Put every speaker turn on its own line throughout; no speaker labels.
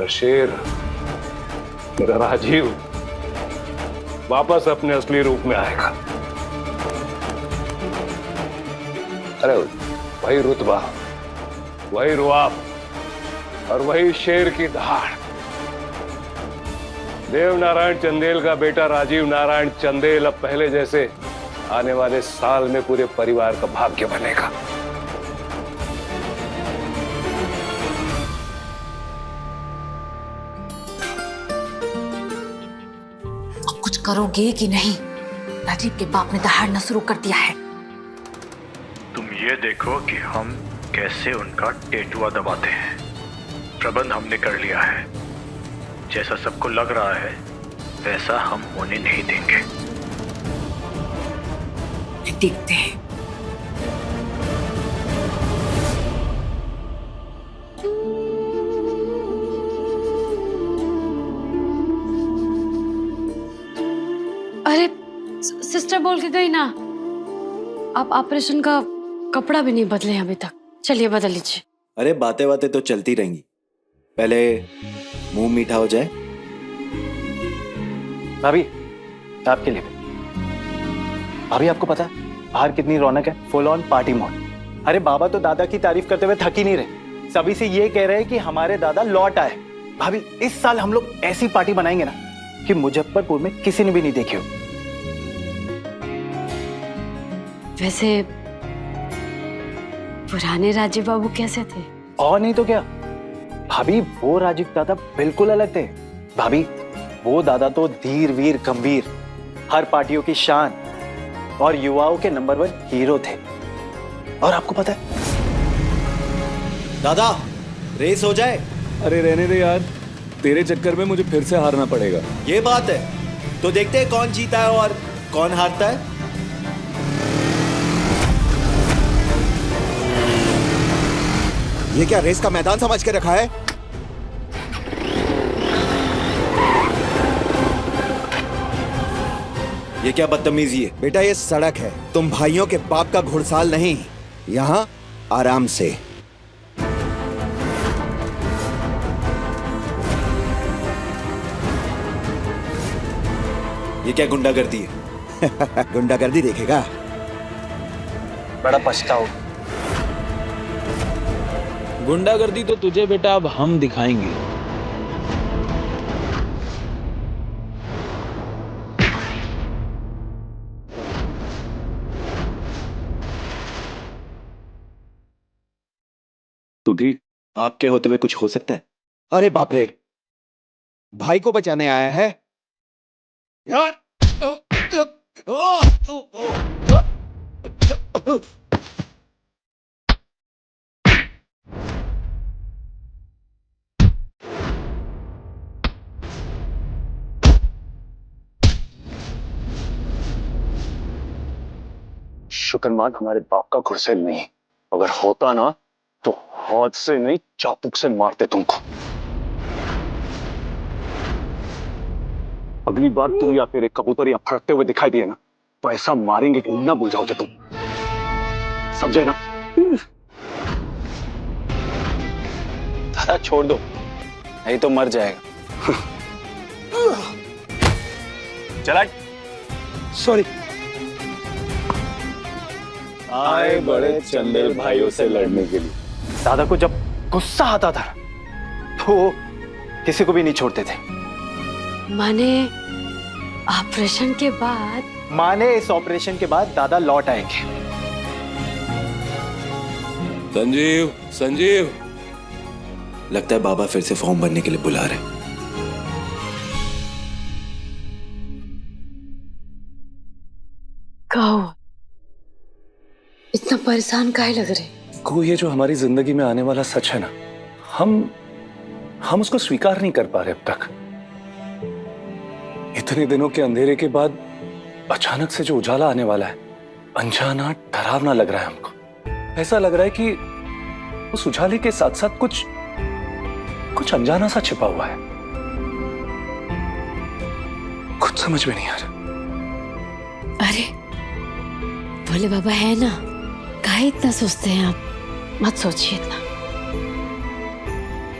मेरा शेर, मेरा राजीव वापस अपने असली रूप में आएगा। अरे वही रुतबा, वही रुआब और वही शेर की दहाड़। देव नारायण चंदेल का बेटा राजीव नारायण चंदेल अब पहले जैसे आने वाले साल में पूरे परिवार का भाग्य बनेगा।
अब कुछ करोगे कि नहीं? राजीव के बाप ने दहाड़ना शुरू कर दिया है।
तुम ये देखो कि हम कैसे उनका टेटुआ दबाते हैं। प्रबंध हमने कर लिया है। जैसा सबको लग रहा है वैसा हम होने नहीं देंगे।
देखते हैं।
अरे सिस्टर बोल के गई ना, आप ऑपरेशन का कपड़ा भी नहीं बदले अभी तक। चलिए बदल लीजिए।
अरे बातें बातें तो चलती रहेंगी, पहले मुंह मीठा हो जाए।
भाभी आपके लिए। भाभी आपको पता है बाहर कितनी रौनक है, फुल ऑन पार्टी मोड। अरे बाबा तो दादा की तारीफ करते हुए थक ही नहीं रहे, सभी से ये कह रहे हैं कि हमारे दादा लौट आए। भाभी इस साल हम लोग ऐसी पार्टी बनाएंगे ना कि मुजफ्फरपुर में किसी ने भी नहीं देखी हो।
वैसे पुराने राजीव बाबू कैसे थे?
और नहीं तो क्या भाभी, वो राजीव दादा बिल्कुल अलग थे। भाभी वो दादा तो धीर वीर गंभीर, हर पार्टियों की शान और युवाओं के नंबर 1 हीरो थे। और आपको पता है
दादा रेस हो जाए।
अरे रहने दे यार, तेरे चक्कर में मुझे फिर से हारना पड़ेगा।
ये बात है तो देखते हैं कौन जीता है और कौन हारता है।
ये क्या रेस का मैदान समझ के रखा है?
ये क्या बदतमीजी है?
बेटा ये सड़क है, तुम भाइयों के बाप का घुड़साल नहीं। यहाँ आराम से।
ये क्या गुंडागर्दी है?
गुंडागर्दी देखेगा?
बड़ा पछताओ।
गुंडागर्दी तो तुझे बेटा अब हम दिखाएंगे।
तुझी आपके होते हुए कुछ हो सकता है? अरे बाप रे, भाई को बचाने आया है यार।
शुक्रमान हमारे बाप का घुड़सैल नहीं, अगर होता ना तो हाथ से नहीं चाबुक से मारते तुमको। अगली बार तुम या फिर एक कबूतर या फड़कते हुए दिखाई दिए ना तो ऐसा मारेंगे कि ना भूल जाओगे तुम, समझे ना?
दादा छोड़ दो, नहीं तो मर जाएगा। चला
सॉरी।
आए बड़े चंदेल भाइयों से लड़ने के लिए। दादा को जब गुस्सा आता था तो वो किसी को भी नहीं छोड़ते थे।
माने ऑपरेशन के बाद?
माने इस ऑपरेशन के बाद दादा लौट आएंगे।
संजीव, संजीव,
लगता है बाबा फिर से फॉर्म भरने के लिए बुला रहे।
कहो इतना परेशान काहे लग रहे?
को ये जो हमारी जिंदगी में आने वाला सच है ना, हम उसको स्वीकार नहीं कर पा रहे अब तक। इतने दिनों के अंधेरे के बाद अचानक से जो उजाला आने वाला है, अनजाना डरावना लग रहा है हमको। ऐसा लग रहा है कि उस उजाले के साथ साथ कुछ अनजाना सा छिपा हुआ है। कुछ समझ में नहीं आ रहा।
अरे भोले बाबा है ना, काहे इतना सोचते हैं आप? मत सोचिए इतना।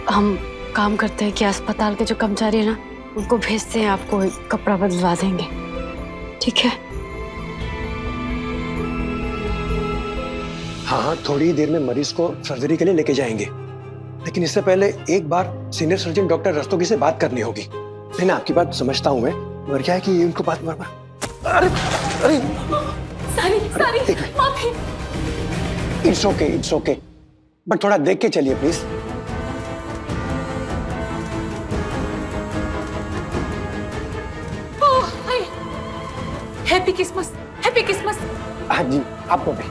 हम काम करते हैं कि अस्पताल के जो कर्मचारी है ना, उनको भेजते हैं, आपको कपड़ा बदलवा देंगे, ठीक है?
हाँ, थोड़ी देर में मरीज को सर्जरी के लिए लेके जाएंगे, लेकिन इससे पहले एक बार सीनियर सर्जन डॉक्टर रस्तोगी से बात करनी होगी। नहीं ना, आपकी बात समझता हूँ मैं, मगर क्या है कि उनको बात बार अरे अरे इट्स ओके, बट थोड़ा देख के चलिए please.
Happy Christmas, happy Christmas,
हाँ जी, आपको भी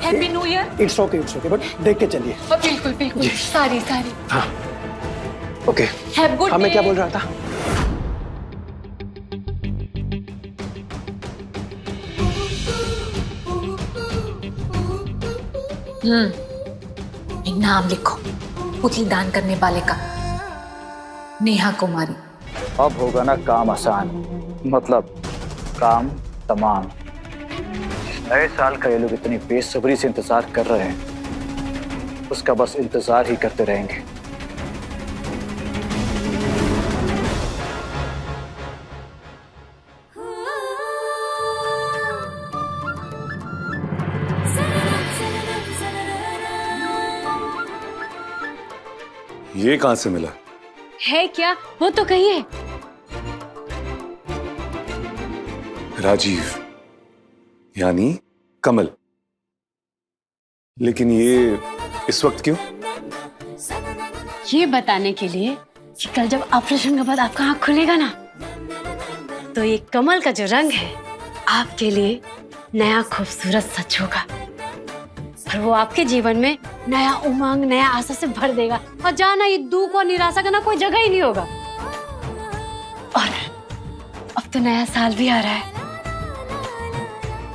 happy new year.
It's okay, but देख के चलिए।
बिल्कुल बिल्कुल, सारी
हाँ ओके।
हैव गुड
हाँ, मैं क्या बोल रहा था?
नाम लिखो पुतली दान करने वाले का, नेहा कुमारी।
अब होगा ना काम आसान, मतलब काम तमाम। नए साल का ये लोग इतनी बेसब्री से इंतजार कर रहे हैं, उसका बस इंतजार ही करते रहेंगे।
ये कहां से मिला?
है क्या? वो तो कहिए।
राजीव यानी कमल। लेकिन ये इस वक्त क्यों?
ये बताने के लिए कि कल जब ऑपरेशन के बाद आपका आँख खुलेगा ना, तो ये कमल का जो रंग है आपके लिए नया खूबसूरत सच होगा, और वो आपके जीवन में नया उमंग, नया आशा से भर देगा, और जाना ये दुख और निराशा का ना कोई जगह ही नहीं होगा। और अब तो नया साल भी आ रहा है,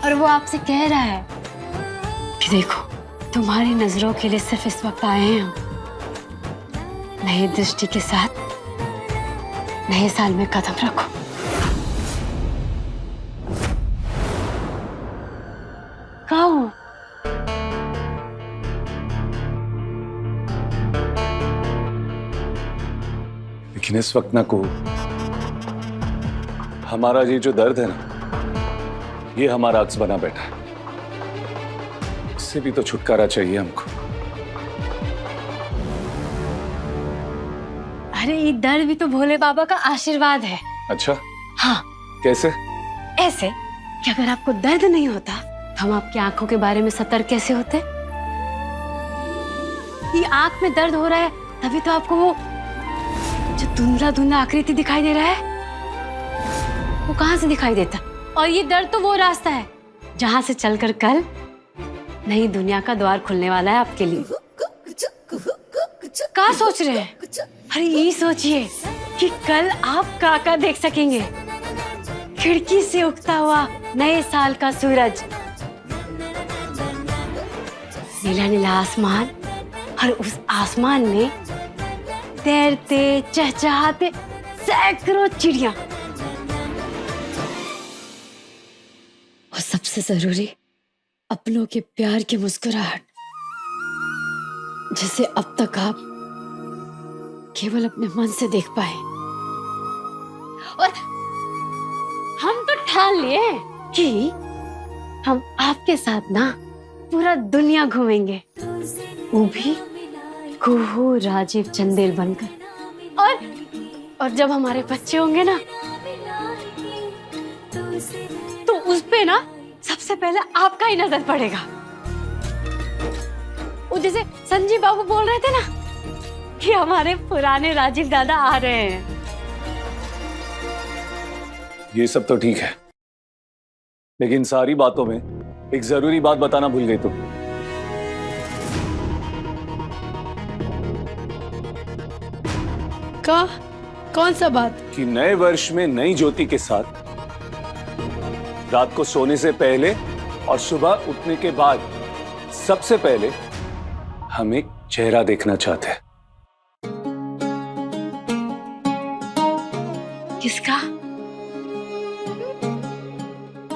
और वो आपसे कह रहा है कि देखो, तुम्हारी नजरों के लिए सिर्फ इस वक्त आए हैं हम, नई दृष्टि के साथ नए साल में कदम रखो। कहाँ हो?
लेकिन इस वक्त ना को हमारा ये जो दर्द है ना, ये हमारा अक्स बना बैठा है। इससे भी तो छुटकारा चाहिए हमको।
अरे ये दर्द भी तो भोले बाबा का आशीर्वाद है।
अच्छा,
हाँ,
कैसे?
ऐसे कि अगर आपको दर्द नहीं होता तो हम आपकी आंखों के बारे में सतर्क कैसे होते? ये आंख में दर्द हो रहा है तभी तो आपको वो जो धुंधला धुंधला आकृति दिखाई दे रहा है, वो कहां से दिखाई देता? और ये दर्द तो वो रास्ता है जहां से चलकर कल नई दुनिया का द्वार खुलने वाला है आपके लिए। क्या सोच रहे हैं? अरे ये सोचिए कि कल आप काका देख सकेंगे, खिड़की से उगता हुआ नए साल का सूरज, नीला नीला आसमान, और उस आसमान में तैरते चहचहाते सैकड़ों चिड़िया, और सबसे जरूरी अपनों के प्यार की मुस्कुराहट, जिसे अब तक आप केवल अपने मन से देख पाए। और हम तो ठान लिए कि हम आपके साथ ना पूरा दुनिया घूमेंगे, वो भी कुहू राजीव चंदेल बनकर। और जब हमारे बच्चे होंगे ना, तो उस पे ना सबसे पहले आपका ही नजर पड़ेगा। वो जैसे संजीव बाबू बोल रहे थे ना कि हमारे पुराने राजीव दादा आ रहे हैं।
ये सब तो ठीक है, लेकिन सारी बातों में एक जरूरी बात बताना भूल गई तुम।
कौन सा बात?
कि नए वर्ष में नई ज्योति के साथ रात को सोने से पहले और सुबह उठने के बाद सबसे पहले हम एक चेहरा देखना चाहते हैं।
किसका?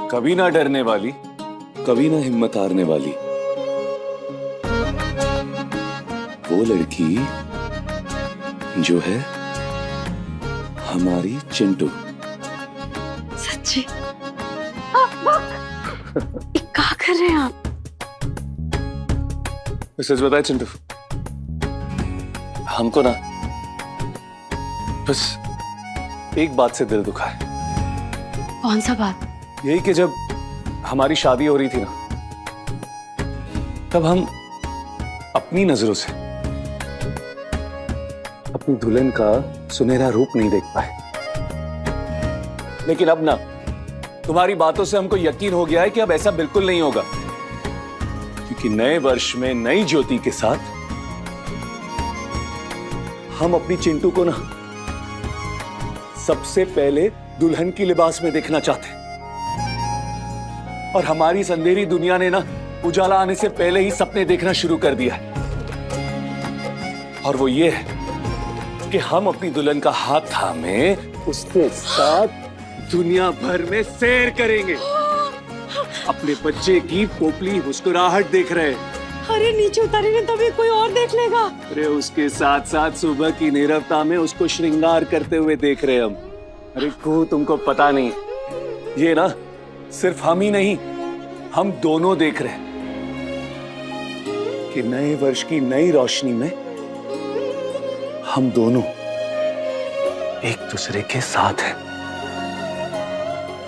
कभी ना डरने वाली, कभी ना हिम्मत हारने वाली, वो लड़की जो है हमारी चिंटू।
सच्ची क्या कर रहे हैं आप?
सच बताए चिंटू, हमको ना बस एक बात से दिल दुखा है।
कौन सा बात?
यही कि जब हमारी शादी हो रही थी ना, तब हम अपनी नजरों से अपनी दुल्हन का सुनहरा रूप नहीं देख पाए। लेकिन अब ना तुम्हारी बातों से हमको यकीन हो गया है कि अब ऐसा बिल्कुल नहीं होगा, क्योंकि नए वर्ष में नई ज्योति के साथ हम अपनी चिंटू को ना सबसे पहले दुल्हन की लिबास में देखना चाहते हैं। और हमारी इस अंधेरी दुनिया ने ना उजाला आने से पहले ही सपने देखना शुरू कर दिया है। और वो ये है कि हम अपनी दुल्हन का हाथ थामे उसके साथ दुनिया भर में सैर करेंगे। अपने बच्चे की पोपली मुस्कुराहट देख रहे हैं।
अरे नीचे उतारेंगे तभी कोई और देख लेगा।
अरे उसके साथ साथ सुबह की नीरवता में उसको श्रृंगार करते हुए देख रहे हम। अरे को तुमको पता नहीं, ये ना सिर्फ हम ही नहीं, हम दोनों देख रहे हैं कि नए वर्ष की नई रोशनी में हम दोनों एक दूसरे के साथ हैं,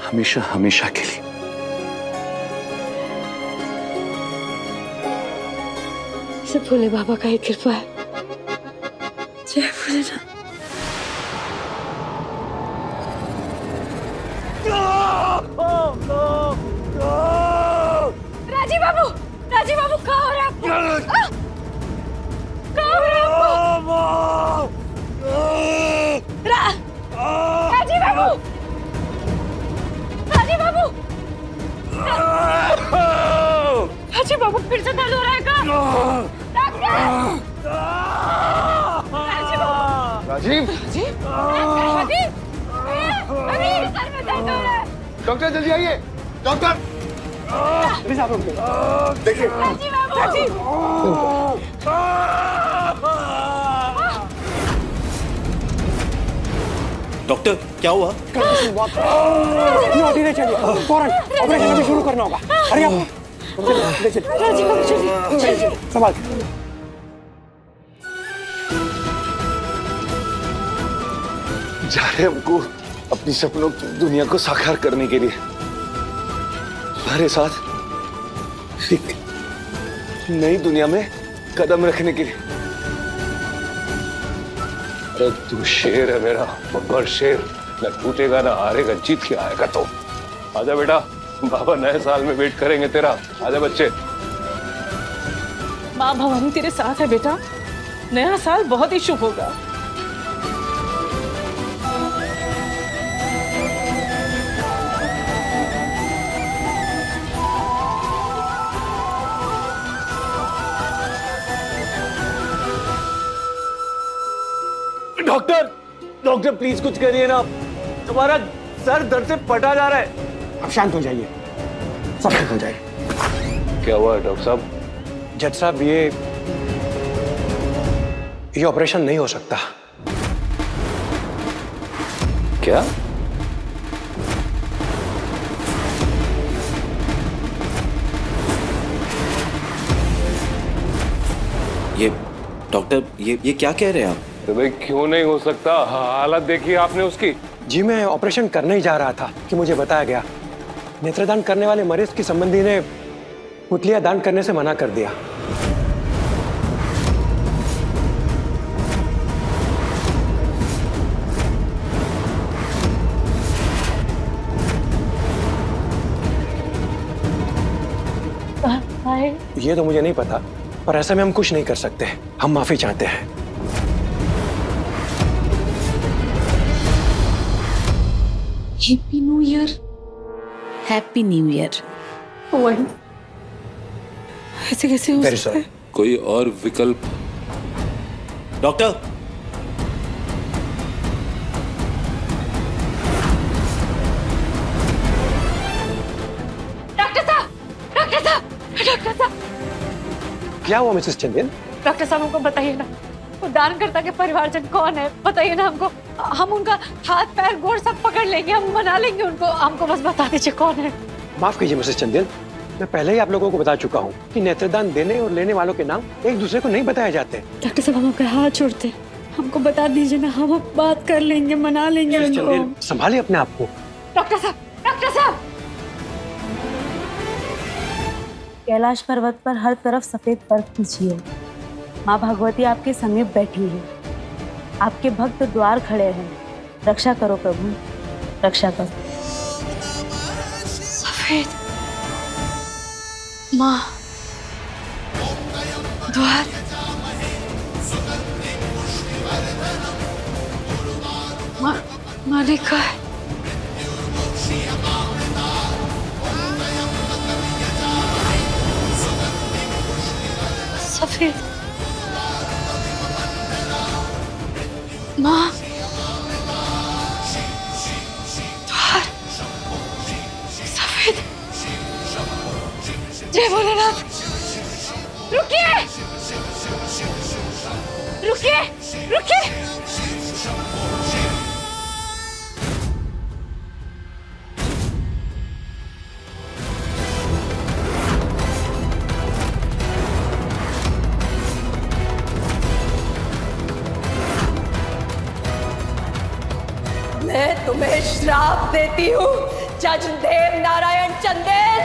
हमेशा हमेशा के लिए।
सब भोले बाबा का ही कृपा है। जय भोलेनाथ। राजीव बाबू कहाँ हो रहा है आपको? कहाँ हो रहा है आपको? राजीव बाबू राजीव बाबू फिर से दर्द हो रहा है क्या?
राजीव, डॉक्टर जल्दी आइए। डॉक्टर देखिए।
डॉक्टर क्या हुआ?
चलिए फौरन ऑपरेशन अभी शुरू करना होगा। अरे आप संभाल।
जा रहे हमको अपनी सपनों की दुनिया को साकार करने के लिए, हमारे साथ एक नई दुनिया में कदम रखने के लिए। अरे तू शेर है मेरा बब्बर शेर, न टूटेगा ना हारेगा, जीत के आएगा। तो आजा बेटा, बाबा नए साल में वेट करेंगे तेरा। आजा बच्चे।
माँ भवानी तेरे साथ है बेटा, नया साल बहुत ही शुभ होगा।
डॉक्टर, डॉक्टर प्लीज कुछ करिए ना, तुम्हारा सर दर्द से फटा जा रहा है।
आप शांत हो जाइए, सब ठीक हो जाएगा।
क्या हुआ डॉक्टर साहब?
जज साहब, ये ऑपरेशन नहीं हो सकता।
क्या?
ये डॉक्टर ये क्या कह रहे हैं आप?
तो भाई क्यों नहीं हो सकता? हालत देखी आपने उसकी।
जी मैं ऑपरेशन करने ही जा रहा था कि मुझे बताया गया नेत्रदान करने वाले मरीज की संबंधी ने पुतलियां दान करने से मना कर दिया। ये तो मुझे नहीं पता, पर ऐसा में हम कुछ नहीं कर सकते। हम माफी चाहते हैं।
Happy new year.
Happy new year.
वही ऐसे कैसे हो
वेरी
सकता
सॉरी।
है?
कोई और विकल्प?
डॉक्टर
क्या हुआ मिसेस चंदेल?
डॉक्टर साहब हमको बताइए ना,
वो दानकर्ता के परिवारजन कौन है बताइए ना हमको। हम उनका हाथ पैर गोड़ सब पकड़ लेंगे, हम मना लेंगे उनको। हमको बस बता दीजिए कौन है।
माफ कीजिए मिसेस चंदेल, मैं पहले ही आप लोगों को बता चुका हूँ कि नेत्रदान देने और लेने वालों के नाम एक दूसरे को नहीं बताए जाते।
डॉक्टर साहब हम आपके हाथ छोड़ते, हमको बता दीजिए ना, हम बात कर लेंगे, मना लेंगे
मिसेस
उनको।
चंदेल, संभालिए अपने आप को।
डॉक्टर साहब, डॉक्टर साहब।
कैलाश पर्वत पर हर तरफ सफेद पर्वत खिंची है। माँ भगवती आपके समीप बैठी है। आपके भक्त द्वार खड़े हैं। रक्षा करो प्रभु, रक्षा करो।
सफेद माँ द्वार, माँ ने कहा है सफेद माँ द्वार, सफेद। जय भोलेनाथ। रुकिए रुकिए रुकिए।
मैं तुम्हें श्राप देती हूँ जज देव नारायण चंदेल,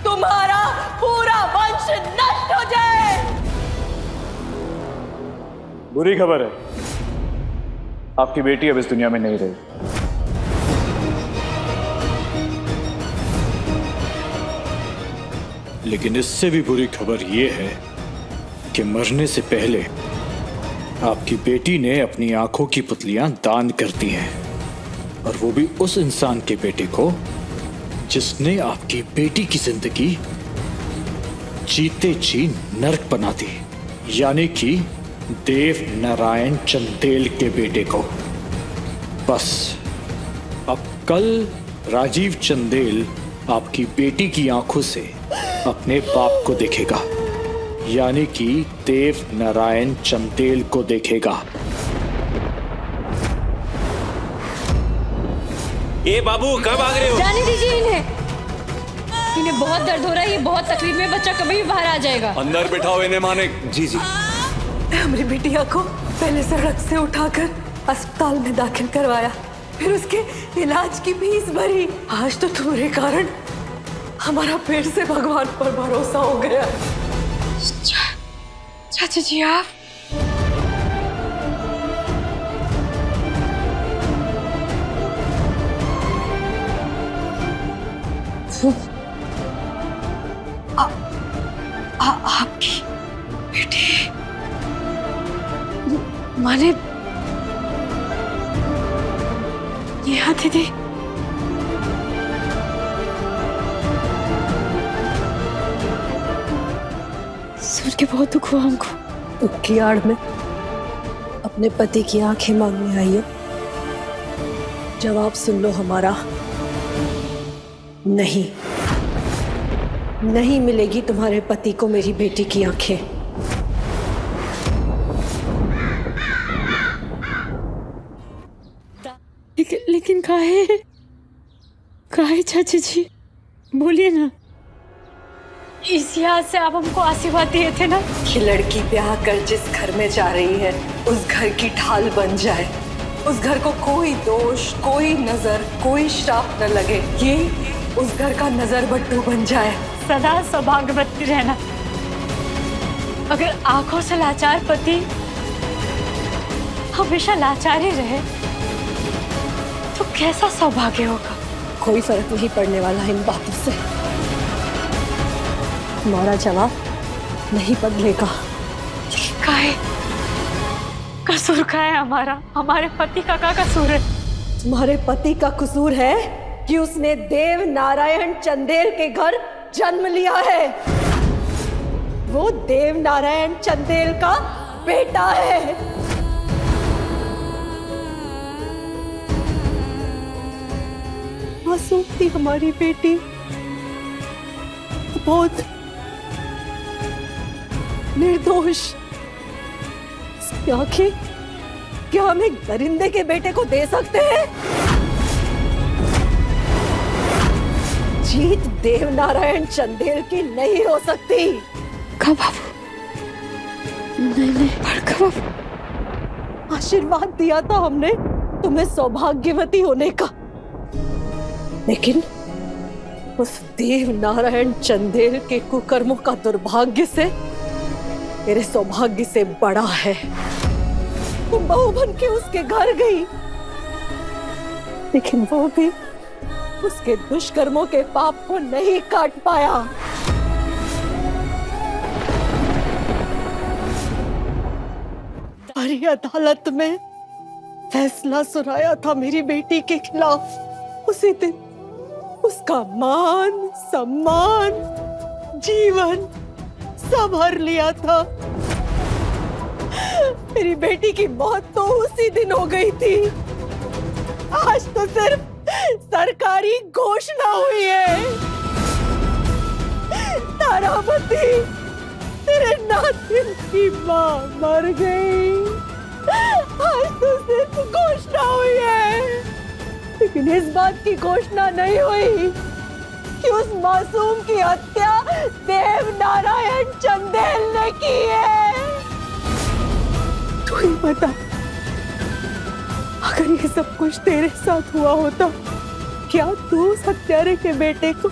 तुम्हारा पूरा वंश नष्ट हो जाए।
बुरी खबर है, आपकी बेटी अब इस दुनिया में नहीं रही।
लेकिन इससे भी बुरी खबर यह है कि मरने से पहले आपकी बेटी ने अपनी आंखों की पुतलियां दान कर दी हैं, और वो भी उस इंसान के बेटे को जिसने आपकी बेटी की जिंदगी जीते जी नर्क बना दी, यानी कि देव नारायण चंदेल के बेटे को। बस अब कल राजीव चंदेल आपकी बेटी की आंखों से अपने बाप को देखेगा, यानी कि देव नारायण चंदेल को देखेगा।
ए बाबू कब भाग रहे हो?
जाने दीजिए इन्हें बहुत दर्द हो रहा है, ये बहुत तकलीफ में, बच्चा कभी भी बाहर आ जाएगा।
अंदर बिठाओ इन्हें मानिक।
जी जी।
हमारी बिटिया को पहले सड़क से उठाकर अस्पताल में दाखिल करवाया, फिर उसके इलाज की फीस भरी। आज तो तुम्हारे कारण हमारा फिर से भगवान पर भरोसा हो गया।
चाचा जी आप आपकी बेटी माने यहाँ दीदी। सुन के बहुत दुख हुआ हमको।
दुख की आड़ में अपने पति की आंखें मांगने आई हो। जवाब सुन लो हमारा, नहीं, नहीं मिलेगी तुम्हारे पति को मेरी बेटी की आंखें।
लेकिन काहे चाचा जी, बोलिए ना। इस याद से आप हमको आशीर्वाद दिए थे ना।
ये लड़की ब्याह कर जिस घर में जा रही है उस घर की ढाल बन जाए, उस घर को कोई दोष, कोई नजर, कोई श्राप न लगे, ये उस घर का नजर बट्टू बन जाए।
सदा सौभाग्यवती रहना। अगर आंखों से लाचार पति हमेशा लाचार ही रहे तो कैसा सौभाग्य होगा।
कोई फर्क नहीं पड़ने वाला इन बातों से। हमारा जवाब नहीं बदलेगा।
काहे कसूर का है हमारा? हमारे पति का क्या कसूर है?
तुम्हारे पति का कसूर है कि उसने देव नारायण चंदेल के घर जन्म लिया है। वो देव नारायण चंदेल का बेटा है। मासूम थी हमारी बेटी, बहुत निर्दोष, आंखें क्या हम एक दरिंदे के बेटे को दे सकते हैं? जीत देवनारायण चंदेल की नहीं हो सकती।
का बाबू, नहीं नहीं बड़का बाबू,
आशीर्वाद दिया था हमने तुम्हें सौभाग्यवती होने का, लेकिन उस देवनारायण चंदेल के कुकर्मों का दुर्भाग्य से मेरे सौभाग्य से बड़ा है। तुम बहू बन के उसके घर गई, लेकिन वो भी उसके दुष्कर्मों के पाप को नहीं काट पाया। बड़ी अदालत में फैसला सुनाया था मेरी बेटी के खिलाफ। उसी दिन उसका मान, सम्मान, जीवन सब हर लिया था। मेरी बेटी की मौत तो उसी दिन हो गई थी। आज तो सिर्फ सरकारी घोषणा हुई है। तारामती, तेरे नातिन की मां मर गई। आज तो सिर्फ घोषणा हुई है, लेकिन इस बात की घोषणा नहीं हुई कि उस मासूम की हत्या देवनारायण चंदेल ने की है। तू ही बता, अगर ये सब कुछ तेरे साथ हुआ होता, क्या तू उस हत्यारे के बेटे को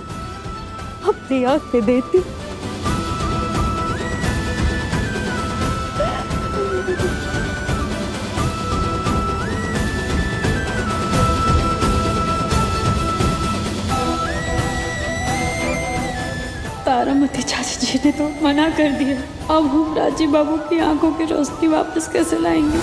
अपनी आंखें देती?
तारामती चाची जी ने तो मना कर दिया। अब हम राजीव बाबू की आंखों की रोशनी वापस कैसे लाएंगे?